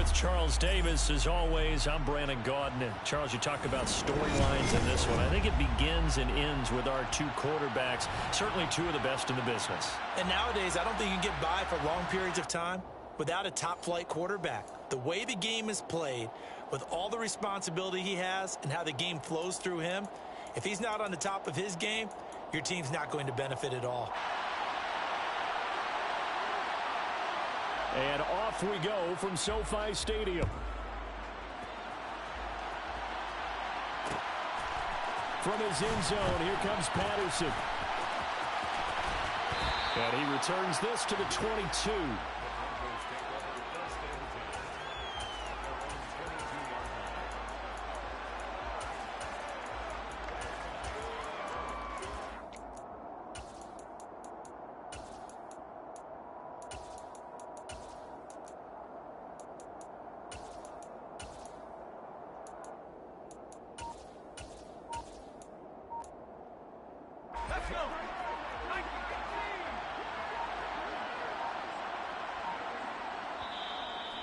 With Charles Davis, as always, I'm Brandon Gaudin. Charles, you talk about storylines in this one. I think it begins and ends with our two quarterbacks, certainly two of the best in the business. And nowadays, I don't think you can get by for long periods of time without a top-flight quarterback. The way the game is played, with all the responsibility he has and how the game flows through him, if he's not on the top of his game, your team's not going to benefit at all. And off we go from SoFi Stadium. From his end zone, here comes Patterson. And he returns this to the 22.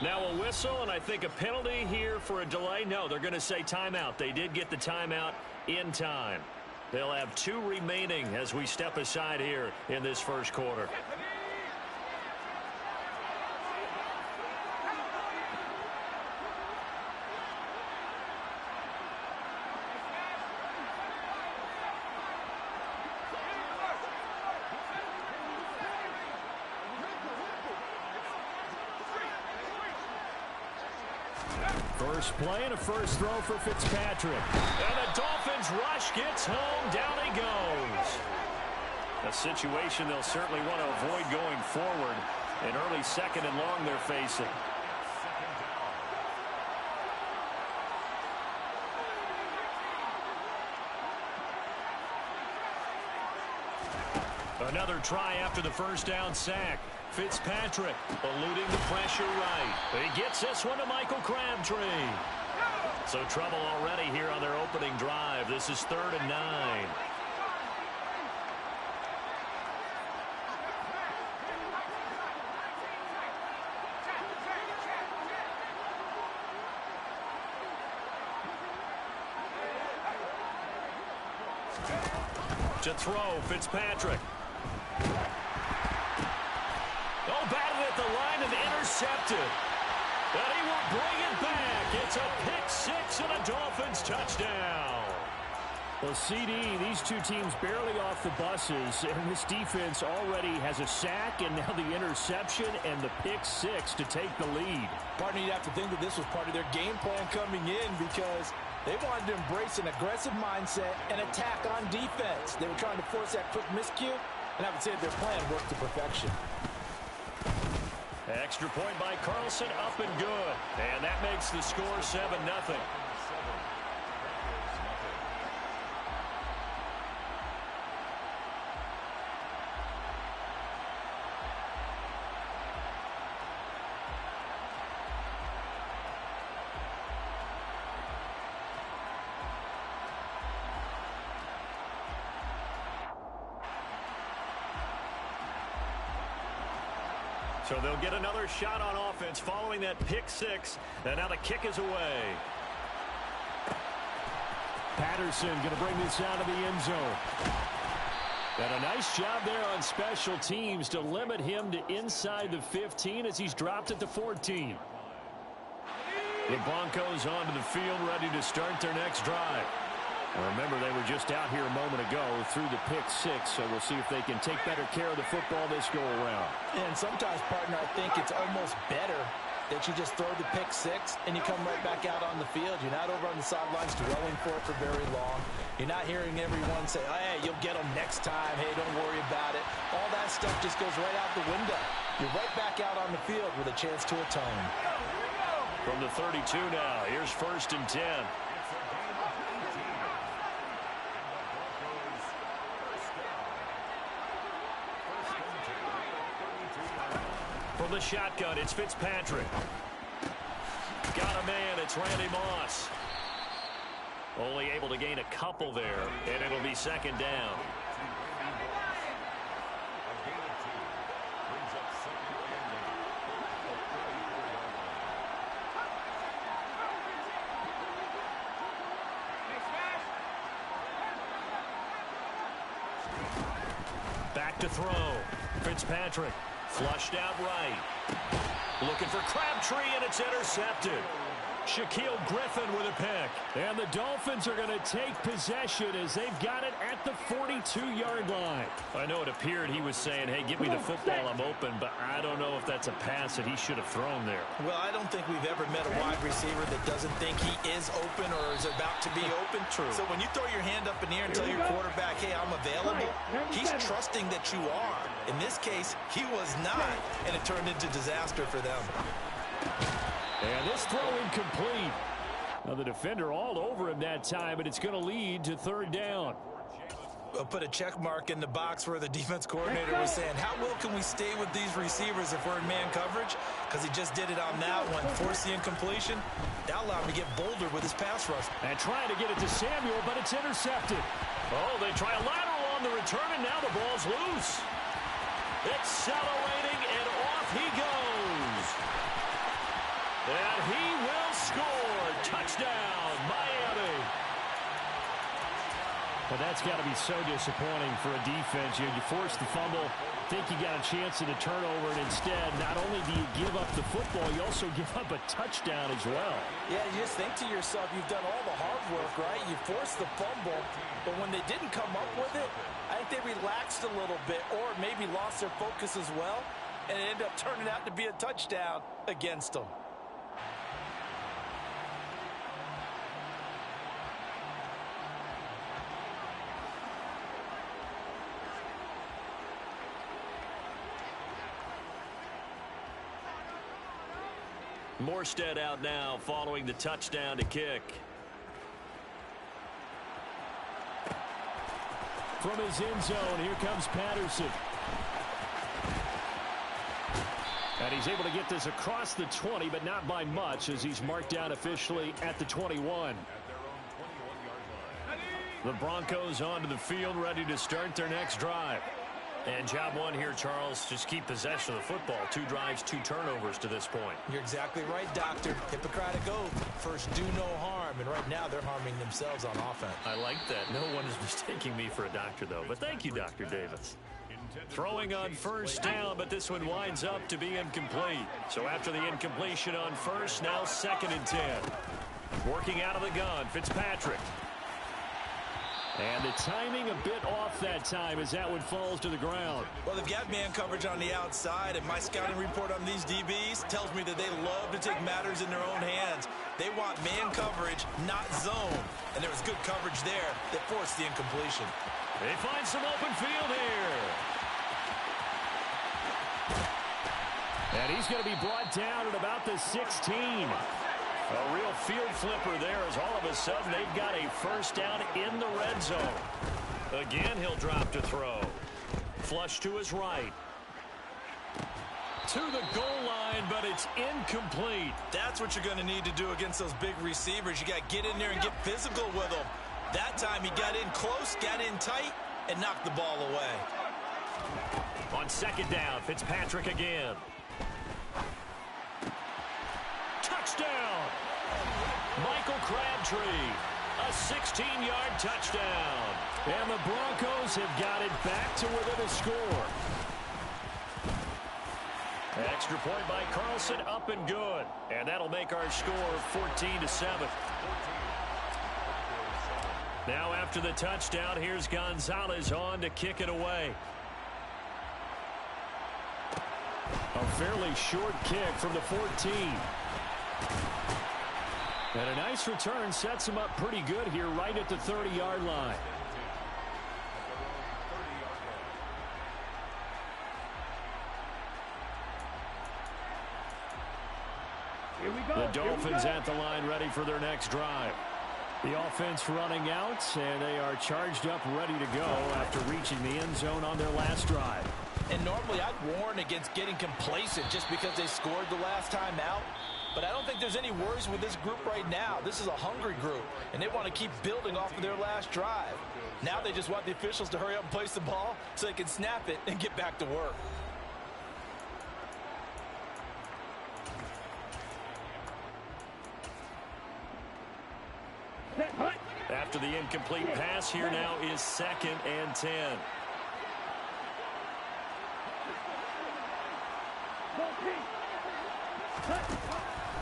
Now a whistle, and I think a penalty here for a delay. No, they're going to say timeout. They did get the timeout in time. They'll have two remaining as we step aside here in this first quarter. First play and a first throw for Fitzpatrick. And the Dolphins rush gets home. Down he goes. A situation they'll certainly want to avoid going forward. An early second and long they're facing. Another try after the first down sack. Fitzpatrick eluding the pressure right. He gets this one to Michael Crabtree. So trouble already here on their opening drive. This is 3rd and 9. To throw, Fitzpatrick. Oh, batted at the line and intercepted. And he will bring it back. It's a pick six and a Dolphins touchdown. Well, CD, these two teams barely off the buses, and this defense already has a sack and now the interception and the pick six to take the lead. Partner, you'd have to think that this was part of their game plan coming in because they wanted to embrace an aggressive mindset and attack on defense. They were trying to force that quick miscue, and I would say their plan worked to perfection. Extra point by Carlson, up and good. And that makes the score 7-0. So they'll get another shot on offense following that pick six. And now the kick is away. Patterson going to bring this out of the end zone. And a nice job there on special teams to limit him to inside the 15 as he's dropped at the 14. The Broncos onto the field ready to start their next drive. Remember, they were just out here a moment ago through the pick six, so we'll see if they can take better care of the football this go-around. And sometimes, partner, I think it's almost better that you just throw the pick six and you come right back out on the field. You're not over on the sidelines dwelling for it for very long. You're not hearing everyone say, hey, you'll get them next time. Hey, don't worry about it. All that stuff just goes right out the window. You're right back out on the field with a chance to atone. From the 32 now, here's 1st and 10. From the shotgun, it's Fitzpatrick. Got a man, it's Randy Moss. Only able to gain a couple there, and it'll be 2nd down. to throw. Fitzpatrick flushed out right. Looking for Crabtree, and it's intercepted. Shaquille Griffin with a pick. And the Dolphins are going to take possession as they've got it at the 42-yard line. I know it appeared he was saying, hey, give me the football, I'm open, but I don't know if that's a pass that he should have thrown there. Well, I don't think we've ever met a wide receiver that doesn't think he is open or is about to be open. True. So when you throw your hand up in the air and tell your quarterback, hey, I'm available, he's trusting that you are. In this case, he was not, and it turned into disaster for them. And this throw incomplete. Now the defender all over him that time, but it's going to lead to third down. We'll put a check mark in the box where the defense coordinator was saying, how well can we stay with these receivers if we're in man coverage? Because he just did it on that one, forced the incompletion. That allowed him to get bolder with his pass rush. And trying to get it to Samuel, but it's intercepted. Oh, they try a lateral on the return, and now the ball's loose. Accelerating, and off he goes. And he will score. Touchdown, Miami. But that's got to be so disappointing for a defense. You force the fumble, think you got a chance at a turnover, and instead, not only do you give up the football, you also give up a touchdown as well. Yeah, you just think to yourself, you've done all the hard work, right? You forced the fumble, but when they didn't come up with it, I think they relaxed a little bit or maybe lost their focus as well, and it ended up turning out to be a touchdown against them. Morstead out now following the touchdown to kick. From his end zone, here comes Patterson. And he's able to get this across the 20, but not by much, as he's marked down officially at the 21. The Broncos onto the field, ready to start their next drive. And job one here, Charles, just keep possession of the football. 2 drives, 2 turnovers to this point. You're exactly right, Doctor. Hippocratic oath. First, do no harm. And right now, they're harming themselves on offense. I like that. No one is mistaking me for a doctor, though. But thank you, Dr. Davis. Throwing on first down, but this one winds up to be incomplete. So after the incompletion on first, now 2nd and 10. Working out of the gun, Fitzpatrick. And the timing a bit off that time as that one falls to the ground. Well, they've got man coverage on the outside, and my scouting report on these DBs tells me that they love to take matters in their own hands. They want man coverage, not zone. And there was good coverage there that forced the incompletion. They find some open field here. And he's going to be brought down at about the 16. A real field flipper there as all of a sudden they've got a first down in the red zone. Again, he'll drop to throw. Flush to his right. To the goal line, but it's incomplete. That's what you're going to need to do against those big receivers. You got to get in there and get physical with them. That time he got in close, got in tight, and knocked the ball away. On 2nd down, Fitzpatrick again. Touchdown! Michael Crabtree, a 16-yard touchdown. And the Broncos have got it back to within a score. Extra point by Carlson, up and good. And that'll make our score 14-7. Now after the touchdown, here's Gonzalez on to kick it away. A fairly short kick from the 14. And a nice return sets him up pretty good here right at the 30-yard line. Here we go. The Dolphins at the line ready for their next drive. The offense running out, and they are charged up ready to go after reaching the end zone on their last drive. And normally I'd warn against getting complacent just because they scored the last time out. But I don't think there's any worries with this group right now. This is a hungry group, and they want to keep building off of their last drive. Now they just want the officials to hurry up and place the ball so they can snap it and get back to work. After the incomplete pass, here now is 2nd and 10.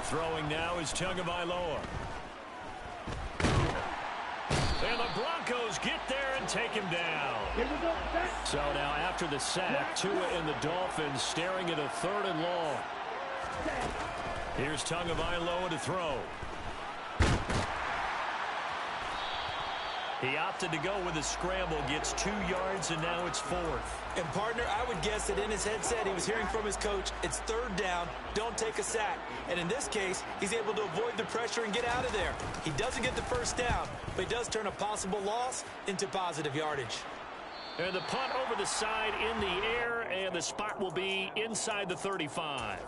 Throwing now is Tagovailoa. And the Broncos get there and take him down. So now after the sack, Tua and the Dolphins staring at a 3rd and long. Here's Tagovailoa to throw. He opted to go with a scramble, gets 2 yards, and now it's 4th. And, partner, I would guess that in his headset he was hearing from his coach, it's 3rd down, don't take a sack. And in this case, he's able to avoid the pressure and get out of there. He doesn't get the 1st down, but he does turn a possible loss into positive yardage. And the punt over the side in the air, and the spot will be inside the 35.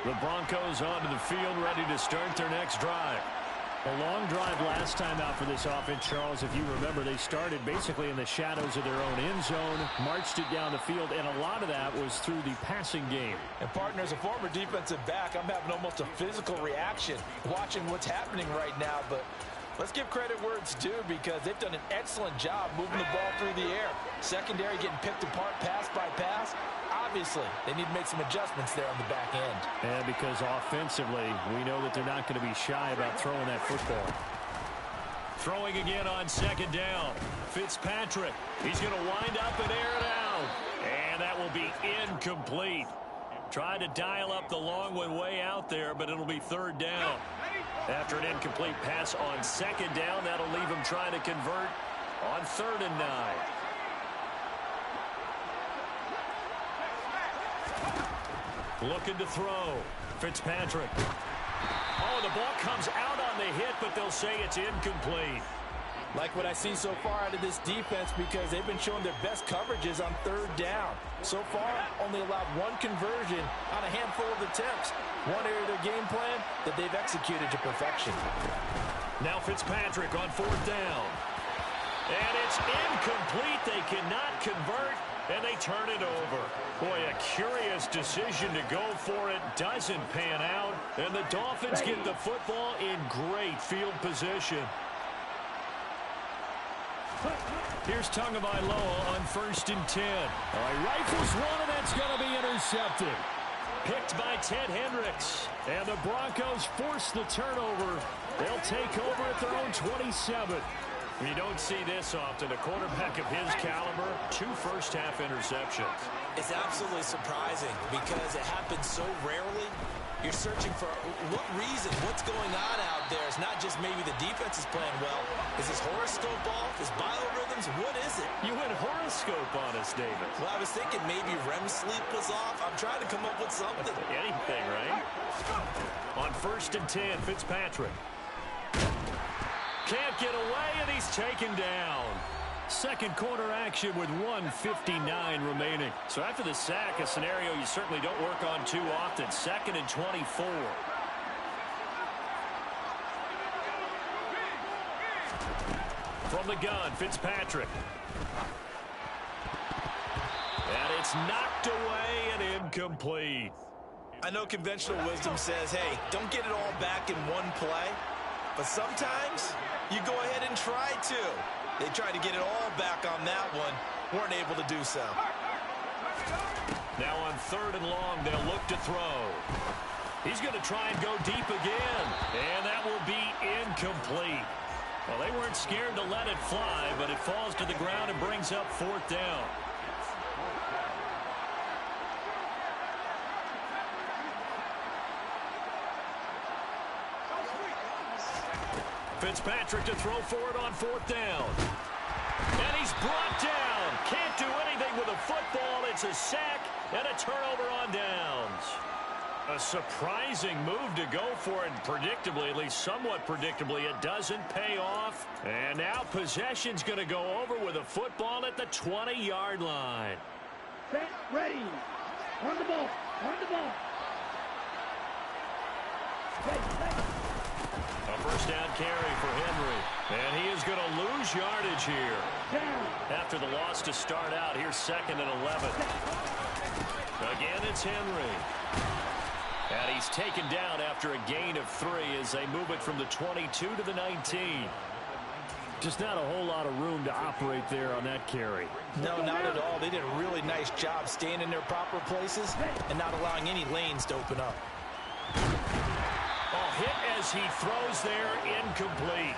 The Broncos onto the field, ready to start their next drive. A long drive last time out for this offense, Charles. If you remember, they started basically in the shadows of their own end zone, marched it down the field, and a lot of that was through the passing game. And, partner, as a former defensive back, I'm having almost a physical reaction watching what's happening right now. But let's give credit where it's due, because they've done an excellent job moving the ball through the air. Secondary getting picked apart pass by pass. Obviously, they need to make some adjustments there on the back end. And because offensively, we know that they're not going to be shy about throwing that football. Throwing again on 2nd down. Fitzpatrick. He's going to wind up and air it out. And that will be incomplete. Tried to dial up the long one way out there, but it'll be 3rd down. After an incomplete pass on 2nd down, that'll leave him trying to convert on 3rd and 9. Looking to throw. Fitzpatrick. Oh, the ball comes out on the hit, but they'll say it's incomplete. Like what I've seen so far out of this defense, because they've been showing their best coverages on 3rd down. So far, only allowed 1 conversion on a handful of attempts. One area of their game plan that they've executed to perfection. Now Fitzpatrick on 4th down. And it's incomplete. They cannot convert, and they turn it over. Boy, a curious decision to go for it. Doesn't pan out, and the Dolphins get the football in great field position. Here's Tagovailoa on 1st and 10. All right, rifles one, and that's going to be intercepted. Picked by Ted Hendricks. And the Broncos force the turnover. They'll take over at their own 27. You don't see this often. A quarterback of his caliber, 2 first-half interceptions. It's absolutely surprising because it happens so rarely. You're searching for what reason, what's going on out there. It's not just maybe the defense is playing well. Is his horoscope off? His biorhythms? What is it? You went horoscope on us, David. Well, I was thinking maybe REM sleep was off. I'm trying to come up with something. Anything, right? On 1st and 10, Fitzpatrick. Can't get away, and he's taken down. Second quarter action with 1:59 remaining. So after the sack, a scenario you certainly don't work on too often. 2nd and 24. From the gun, Fitzpatrick. And it's knocked away and incomplete. I know conventional wisdom says, hey, don't get it all back in one play. But sometimes you go ahead and try to. They tried to get it all back on that one. Weren't able to do so. Now on 3rd and long, they'll look to throw. He's going to try and go deep again. And that will be incomplete. Well, they weren't scared to let it fly, but it falls to the ground and brings up 4th down. Fitzpatrick to throw for it on 4th down. And he's brought down. Can't do anything with a football. It's a sack and a turnover on downs. A surprising move to go for it. Predictably, at least somewhat predictably, it doesn't pay off. And now possession's going to go over with a football at the 20-yard line. Set, ready. On the ball. On the ball. A first down carry for Henry. And he is going to lose yardage here. Down. After the loss to start out, here's 2nd and 11. Again, it's Henry. And he's taken down after a gain of 3 as they move it from the 22 to the 19. Just not a whole lot of room to operate there on that carry. No, not at all. They did a really nice job staying in their proper places and not allowing any lanes to open up. Oh, hit as he throws there, incomplete.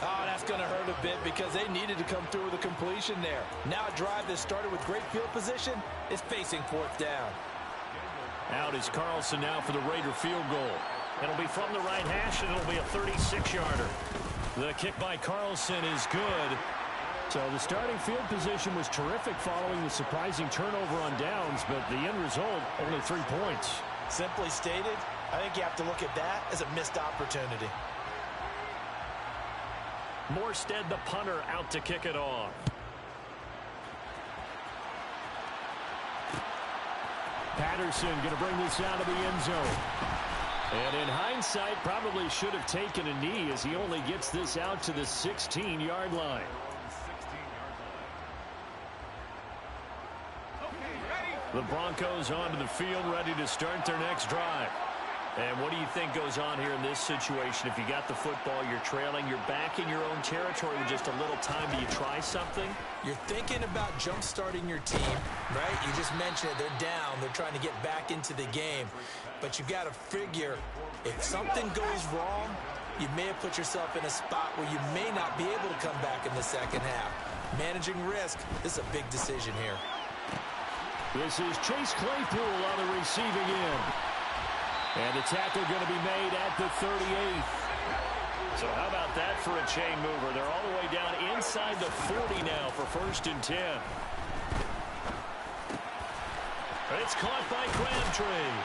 Oh, that's going to hurt a bit because they needed to come through with a completion there. Now a drive that started with great field position is facing fourth down. Out is Carlson now for the Raider field goal. It'll be from the right hash, and it'll be a 36-yarder. The kick by Carlson is good. So the starting field position was terrific following the surprising turnover on downs, but the end result, only 3 points. Simply stated, I think you have to look at that as a missed opportunity. Morstead, the punter, out to kick it off. Patterson going to bring this out of the end zone. And in hindsight, probably should have taken a knee as he only gets this out to the 16-yard line. The Broncos onto the field, ready to start their next drive. And what do you think goes on here in this situation? If you got the football, you're trailing, you're back in your own territory with just a little time. Do you try something? You're thinking about jump-starting your team, right? You just mentioned it. They're down. They're trying to get back into the game. But you got to figure, if something goes wrong, you may have put yourself in a spot where you may not be able to come back in the second half. Managing risk, this is a big decision here. This is Chase Claypool on the receiving end. And the tackle going to be made at the 38th. So how about that for a chain mover? They're all the way down inside the 40 now for 1st and 10. It's caught by Crabtree.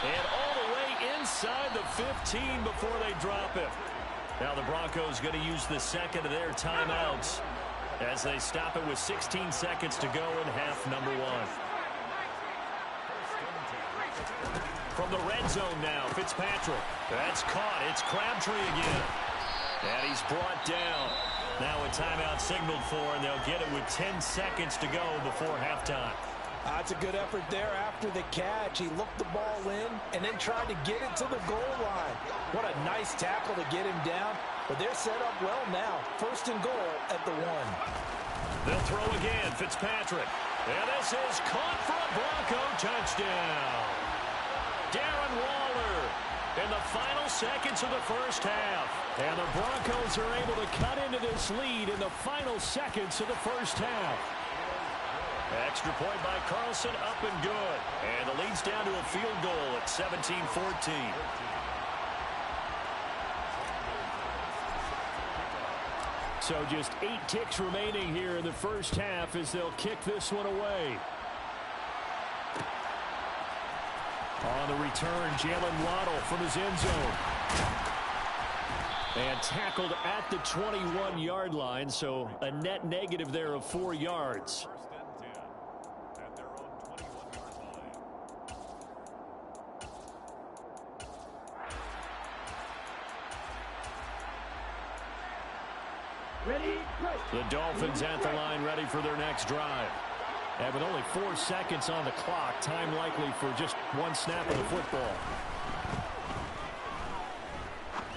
And all the way inside the 15 before they drop it. Now the Broncos going to use the second of their timeouts as they stop it with 16 seconds to go in half number 1. From the red zone now, Fitzpatrick. That's caught. It's Crabtree again. And he's brought down. Now a timeout signaled for, and they'll get it with 10 seconds to go before halftime. That's a good effort there after the catch. He looked the ball in and then tried to get it to the goal line. What a nice tackle to get him down. But they're set up well now. 1st and goal at the 1. They'll throw again. Fitzpatrick. And this is caught for a Bronco touchdown. Darren Waller in the final seconds of the first half. And the Broncos are able to cut into this lead in the final seconds of the first half. Extra point by Carlson, up and good. And the lead's down to a field goal at 17-14. So just 8 ticks remaining here in the first half as they'll kick this one away. On the return, Jalen Waddle from his end zone. And tackled at the 21-yard line, so a net negative there of 4 yards. Ready, go. The Dolphins at the line, ready for their next drive. And with only 4 seconds on the clock, time likely for just 1 snap of the football.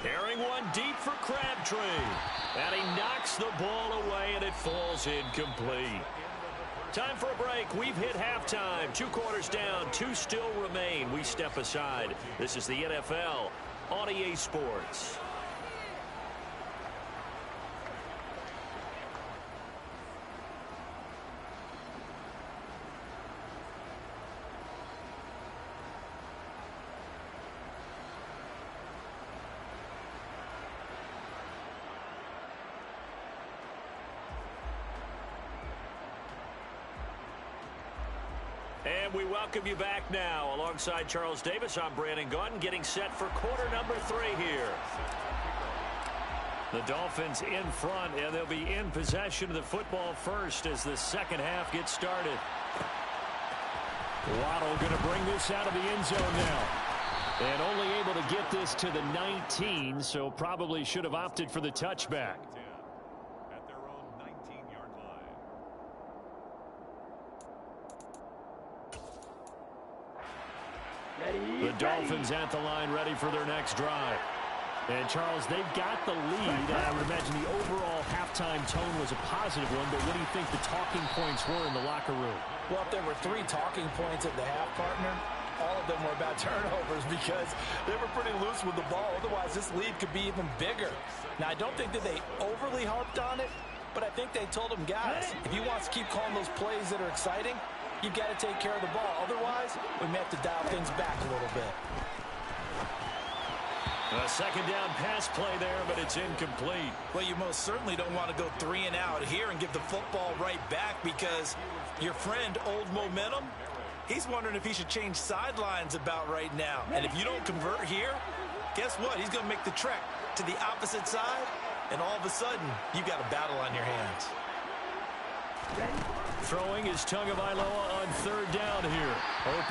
Airing one deep for Crabtree. And he knocks the ball away, and it falls incomplete. Time for a break. We've hit halftime. 2 quarters down, 2 still remain. We step aside. This is the NFL on EA Sports. And we welcome you back now. Alongside Charles Davis, I'm Brandon Gunn, getting set for quarter number 3 here. The Dolphins in front, and they'll be in possession of the football first as the second half gets started. Waddle going to bring this out of the end zone now. And only able to get this to the 19, so probably should have opted for the touchback. The Dolphins at the line, ready for their next drive. And, Charles, they've got the lead. I would imagine the overall halftime tone was a positive one, but what do you think the talking points were in the locker room? Well, if there were 3 talking points at the half, partner, all of them were about turnovers because they were pretty loose with the ball. Otherwise, this lead could be even bigger. Now, I don't think that they overly harped on it, but I think they told them, guys, if you want to keep calling those plays that are exciting, you've got to take care of the ball. Otherwise, we may have to dial things back a little bit. A second down pass play there, but it's incomplete. Well, you most certainly don't want to go 3 and out here and give the football right back because your friend, Old Momentum, he's wondering if he should change sidelines about right now. And if you don't convert here, guess what? He's going to make the trek to the opposite side, and all of a sudden, you've got a battle on your hands. Throwing is Tagovailoa on third down here. Open.